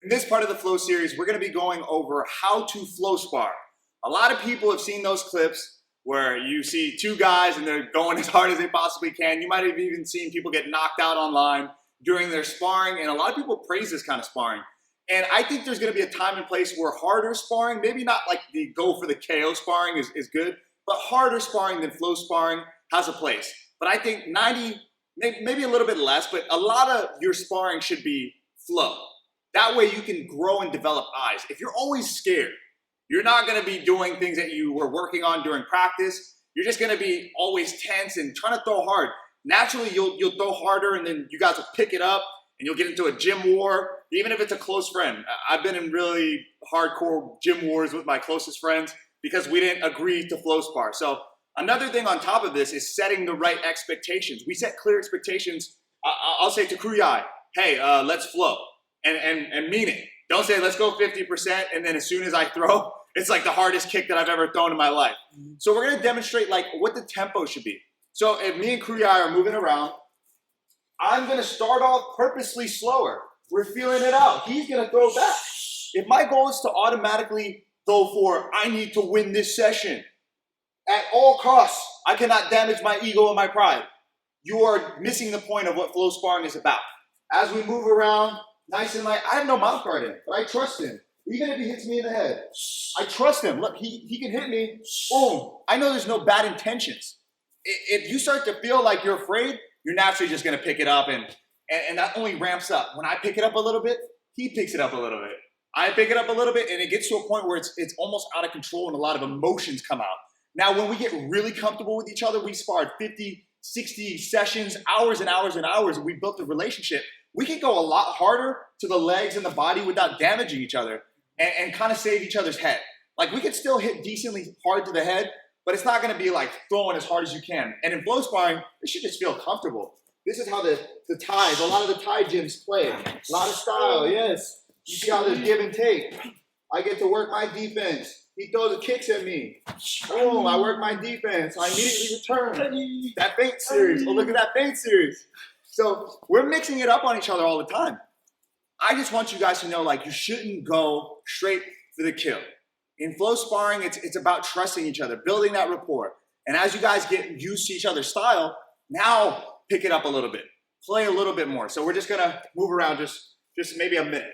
In this part of the flow series, we're going to be going over how to flow spar. A lot of people have seen those clips where you see two guys and they're going as hard as they possibly can. You might have even seen people get knocked out online during their sparring, and a lot of people praise this kind of sparring. And I think there's going to be a time and place where harder sparring, maybe not like the go for the KO sparring is good, but harder sparring than flow sparring has a place. But I think 90, maybe a little bit less, but a lot of your sparring should be flow. That way you can grow and develop eyes. If you're always scared, you're not going to be doing things that you were working on during practice. You're just going to be always tense and trying to throw hard. Naturally, you'll throw harder, and then you guys will pick it up, and you'll get into a gym war, even if it's a close friend. I've been in really hardcore gym wars with my closest friends because we didn't agree to flow spar. So another thing on top of this is setting the right expectations. We set clear expectations. I'll say to Kruyai, hey, let's flow. And mean it. Don't say, let's go 50%, and then as soon as I throw, it's like the hardest kick that I've ever thrown in my life. So we're going to demonstrate like what the tempo should be. So if me and Kruyai are moving around, I'm going to start off purposely slower. We're feeling it out. He's going to throw back. If my goal is to automatically go for, I need to win this session, at all costs, I cannot damage my ego and my pride. You are missing the point of what flow sparring is about. As we move around, nice and light. I have no mouth guard in, but I trust him. Even if he hits me in the head, I trust him. Look, he can hit me. Boom. I know there's no bad intentions. If you start to feel like you're afraid, you're naturally just going to pick it up, and that only ramps up. When I pick it up a little bit, he picks it up a little bit. I pick it up a little bit, and it gets to a point where it's almost out of control, and a lot of emotions come out. Now, when we get really comfortable with each other, we sparred 50, 60 sessions, hours and hours and hours, and we built a relationship. We can go a lot harder to the legs and the body without damaging each other and kind of save each other's head. Like, we could still hit decently hard to the head, but it's not going to be like throwing as hard as you can. And in flow sparring, it should just feel comfortable. This is how the Thais, a lot of the Thai gyms play. A lot of style, yes. You see how there's give and take. I get to work my defense. He throws the kicks at me. Boom, I work my defense. I immediately return. That feint series. Oh, look at that feint series. So we're mixing it up on each other all the time. I just want you guys to know, like, you shouldn't go straight for the kill. In flow sparring, it's about trusting each other, building that rapport. And as you guys get used to each other's style, now pick it up a little bit. Play a little bit more. So we're just going to move around just maybe a minute.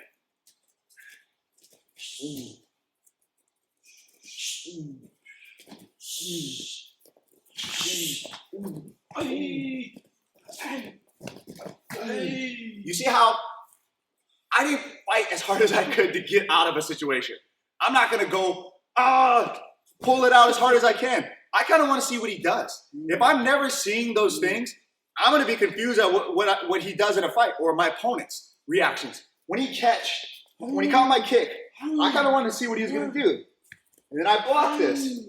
You see how I didn't fight as hard as I could to get out of a situation. I'm not going to go, pull it out as hard as I can. I kind of want to see what he does. If I'm never seeing those things, I'm going to be confused at what he does in a fight or my opponent's reactions. When he caught my kick, I kind of wanted to see what he was going to do. And then I blocked this.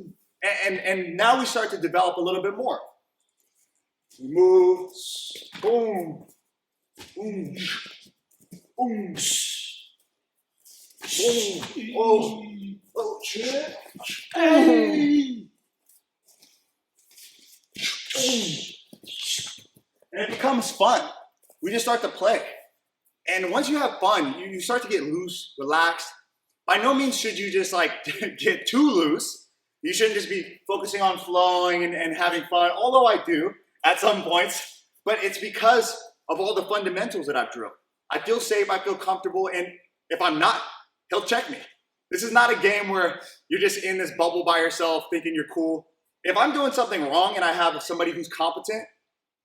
And now we start to develop a little bit more. Move, boom, boom, boom, boom, oh, shit, hey. And it becomes fun. We just start to play. And once you have fun, you start to get loose, relaxed. By no means should you just like get too loose. You shouldn't just be focusing on flowing and having fun, although I do at some points, but it's because of all the fundamentals that I've drilled. I feel safe, I feel comfortable, and if I'm not, he'll check me. This is not a game where you're just in this bubble by yourself thinking you're cool. If I'm doing something wrong and I have somebody who's competent,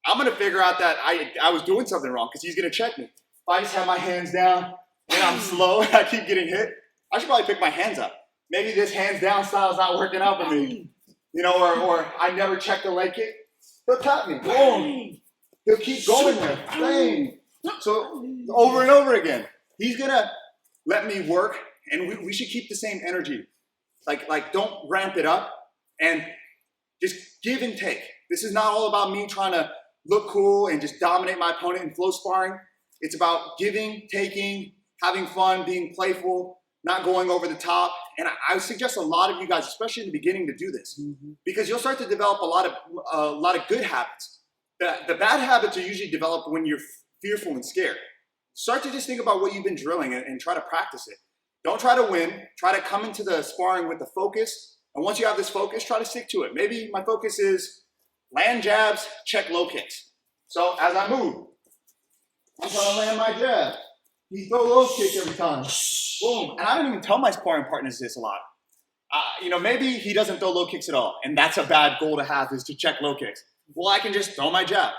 I'm gonna figure out that I was doing something wrong because he's gonna check me. If I just have my hands down and I'm slow and I keep getting hit, I should probably pick my hands up. Maybe this hands down style is not working out for me. You know, or I never check the leg kick. He'll tap me. Boom. He'll keep going there. Bang. So over and over again. He's gonna let me work, and we should keep the same energy. Like don't ramp it up and just give and take. This is not all about me trying to look cool and just dominate my opponent in flow sparring. It's about giving, taking, having fun, being playful, not going over the top. And I suggest a lot of you guys, especially in the beginning, to do this because you'll start to develop a lot of good habits. The bad habits are usually developed when you're fearful and scared. start to just think about what you've been drilling and try to practice it. Don't try to win. Try to come into the sparring with the focus. And once you have this focus, try to stick to it. Maybe my focus is land jabs, check low kicks. So as I move, I'm trying to land my jab. He throw low kick every time. Boom. And I don't even tell my sparring partners this a lot. You know, maybe he doesn't throw low kicks at all. And that's a bad goal to have, is to check low kicks. Well, I can just throw my jab.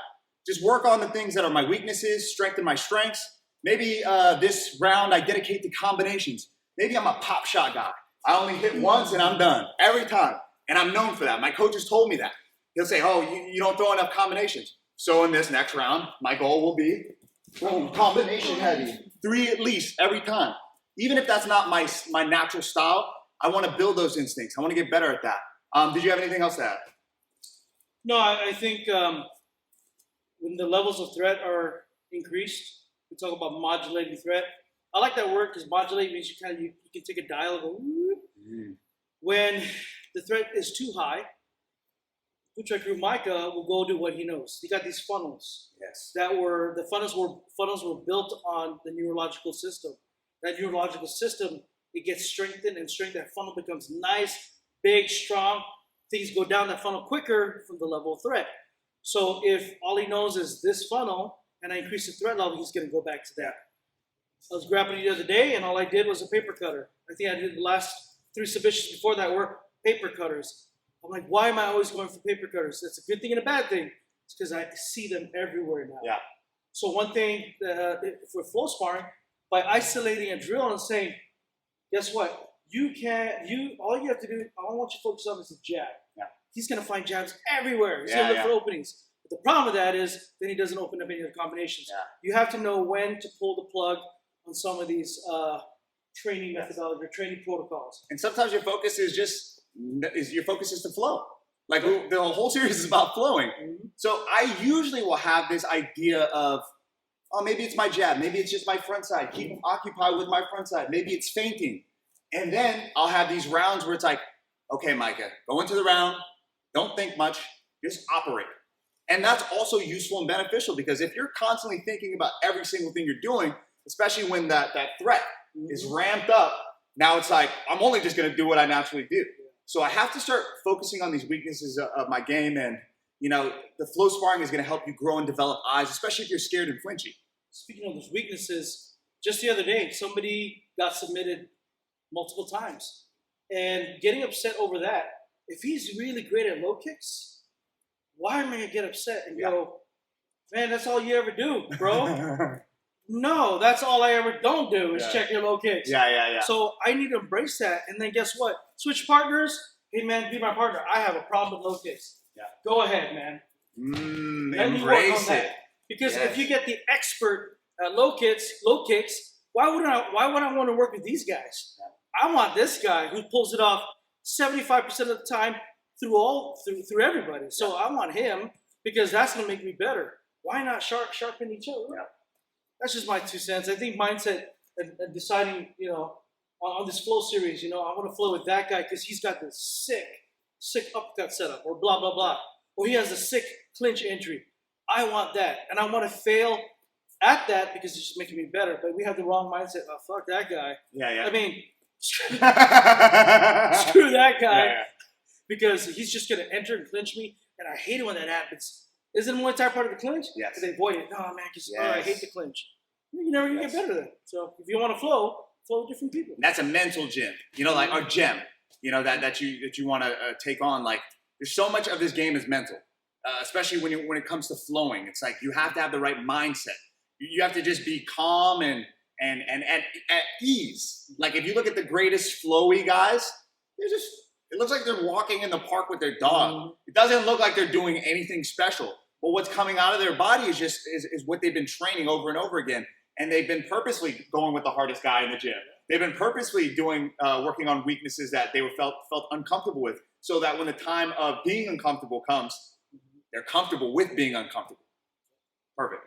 Just work on the things that are my weaknesses, strengthen my strengths. Maybe this round I dedicate to combinations. Maybe I'm a pop shot guy. I only hit once and I'm done every time. And I'm known for that. My coach has told me that. He'll say, oh, you don't throw enough combinations. So in this next round, my goal will be, boom, combination heavy. 3 at least every time. Even if that's not my natural style, I want to build those instincts. I want to get better at that. Did you have anything else to add? No, I think when the levels of threat are increased, we talk about modulating threat. I like that word because modulate means you can take a dial and go, whoop. When the threat is too high, Footwork crew Micah will go do what he knows. He got these funnels. Yes. The funnels were built on the neurological system. That neurological system, it gets strengthened and strengthened. That funnel becomes nice, big, strong. Things go down that funnel quicker from the level of threat. So if all he knows is this funnel and I increase the threat level, he's going to go back to that. I was grappling the other day and all I did was a paper cutter. I think I did the last 3 submissions before that were paper cutters. I'm like, why am I always going for paper cutters? That's a good thing and a bad thing. It's because I see them everywhere now. Yeah. So one thing for flow sparring, by isolating a drill and saying, guess what? All you have to do, all I want you to focus on is the jab. Yeah. He's going to find jabs everywhere. He's going to look for openings. But the problem with that is then he doesn't open up any of the combinations. Yeah. You have to know when to pull the plug on some of these training methodologies or training protocols. And sometimes your focus is to flow. Like the whole series is about flowing. Mm-hmm. So I usually will have this idea of, oh, maybe it's my jab. Maybe it's just my front side. Keep him occupied with my front side. Maybe it's feinting. And then I'll have these rounds where it's like, okay, Micah, go into the round. Don't think much. Just operate. And that's also useful and beneficial because if you're constantly thinking about every single thing you're doing, especially when that threat is ramped up, now it's like, I'm only just going to do what I naturally do. So I have to start focusing on these weaknesses of my game. And, you know, the flow sparring is going to help you grow and develop eyes, especially if you're scared and flinchy. Speaking of those weaknesses, just the other day, somebody got submitted multiple times. And getting upset over that, if he's really great at low kicks, why am I going to get upset and go, man, that's all you ever do, bro? No, that's all I ever don't do is check your low kicks. Yeah. So I need to embrace that. And then guess what? Switch partners. Hey, man, be my partner. I have a problem with low kicks. Yeah. Go ahead, man. Embrace it. Because if you get the expert at low kicks, why would I want to work with these guys? I want this guy who pulls it off 75% of the time through everybody. So I want him because that's going to make me better. Why not sharpen each other? Yeah. That's just my 2 cents. I think mindset and deciding, you know, on this flow series, you know, I want to flow with that guy because he's got this sick uppercut setup or blah, blah, blah. Or he has a sick clinch entry. I want that. And I want to fail at that because it's just making me better. But we have the wrong mindset. Oh, fuck that guy. Yeah. I mean, screw that guy because he's just going to enter and clinch me. And I hate it when that happens. Isn't Muay Thai part of the clinch? Yes. They avoid it. No, man, because I hate the clinch. You never get better at it. So if you want to flow with different people. That's a mental gym. You know, like our gem. You know that you want to take on. Like there's so much of this game is mental, especially when it comes to flowing. It's like you have to have the right mindset. You have to just be calm and at ease. Like if you look at the greatest flowy guys, it looks like they're walking in the park with their dog. Mm-hmm. It doesn't look like they're doing anything special. But what's coming out of their body is what they've been training over and over again. And they've been purposely going with the hardest guy in the gym. They've been purposely working on weaknesses that they felt uncomfortable with, so that when the time of being uncomfortable comes, they're comfortable with being uncomfortable. Perfect.